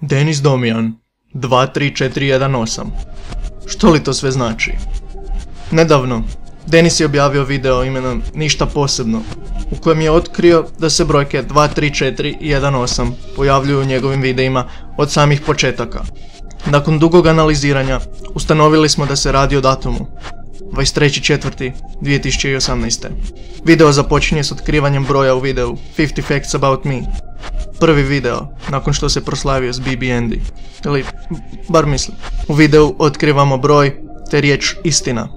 Denis Domijan 23418. Što li to sve znači? Nedavno, Denis je objavio video imenom Ništa posebno, u kojem je otkrio da se brojke 234 i 18 pojavljuju u njegovim videima od samih početaka. Nakon dugog analiziranja, ustanovili smo da se radi o datumu 23.4.2018. Video započinje s otkrivanjem broja u videu 50 Facts About Me. Prvi video, nakon što se proslavio s BB Andy. Ili, bar mislim. U videu otkrivamo broj te riječ istina.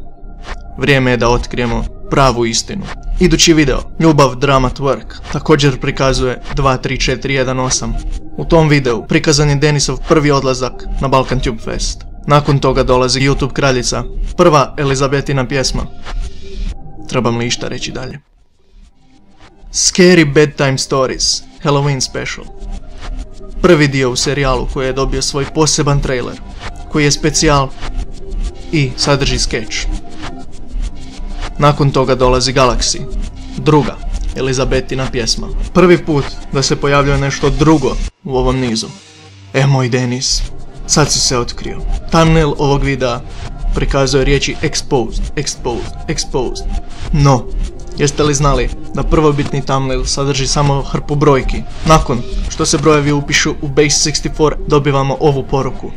Vrijeme je da otkrijemo pravu istinu. Idući video, Ljubav, Drama, Twerk, također prikazuje 23418. U tom videu prikazan je Denisov prvi odlazak na Balkan Tube Fest. Nakon toga dolazi YouTube kraljica, prva Elizabetina pjesma. Trebam li išta reći dalje? Scary Bedtime Stories, Halloween Special. Prvi dio u serijalu koji je dobio svoj poseban trailer, koji je specijal i sadrži skeč. Nakon toga dolazi Galaxy, druga Elizabetina pjesma. Prvi put da se pojavljuje nešto drugo u ovom nizu. Moj Denis, sad si se otkrio. Thumbnail ovog videa prikazuje riječi exposed, exposed, exposed. No, jeste li znali da prvobitni thumbnail sadrži samo hrpu brojki? Nakon što se brojevi upišu u Base64 dobivamo ovu poruku.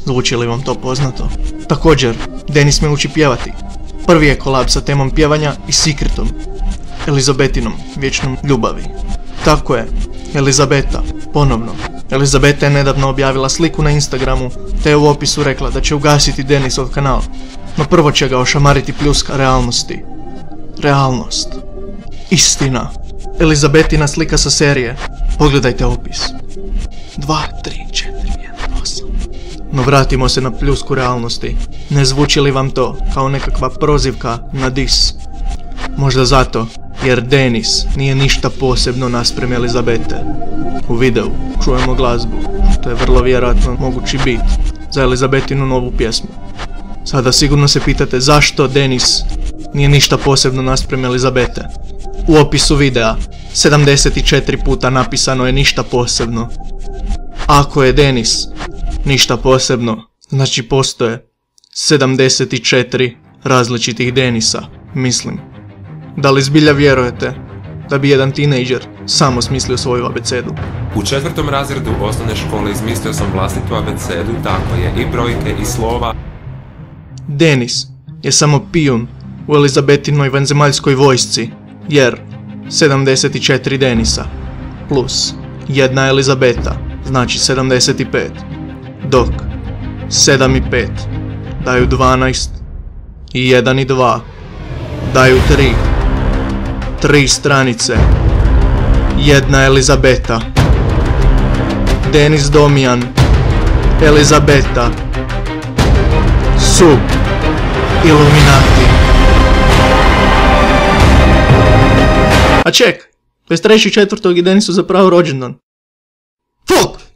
Zvuči li vam to poznato? Također, Denis me uči pjevati. Prvi je kolab sa temom pjevanja i Secretom, Elizabetinom vječnom ljubavi. Tako je, Elizabeta, ponovno. Elizabeta je nedavno objavila sliku na Instagramu, te je u opisu rekla da će ugasiti Denisov kanal, no prvo će ga ošamariti pljuska realnosti. Realnost. Istina. Elizabetina slika sa serije. Pogledajte opis. 2, 3, 4, 1, 8. No vratimo se na pljusku realnosti. Ne zvuči li vam to kao nekakva prozivka na dis? Možda zato jer Denis nije ništa posebno naspram Elizabete. U videu čujemo glazbu, što je vrlo vjerojatno mogući beat za Elizabetinu novu pjesmu. Sada sigurno se pitate zašto Denis nije ništa posebno naspram Elizabete. U opisu videa 74 puta napisano je ništa posebno. Ako je Denis ništa posebno, znači postoje 74 različitih Denisa, mislim. Da li zbilja vjerujete da bi jedan tinejdžer samo smislio svoju abecedu? U 4. razredu osnovne škole izmislio sam vlastitu abecedu, tako je, i brojke i slova. Denis je samo pijun u Elizabetinoj vanzemaljskoj vojsci, jer 74 Denisa plus jedna Elizabeta znači 75, dok 7 i 5 daju 12 i 1 i 2 daju 3. 3 stranice, jedna Elizabeta. Denis Domijan, Elizabeta su Illuminati. A ček, 23.4. je Denisu zapravo rođendan. Fuck!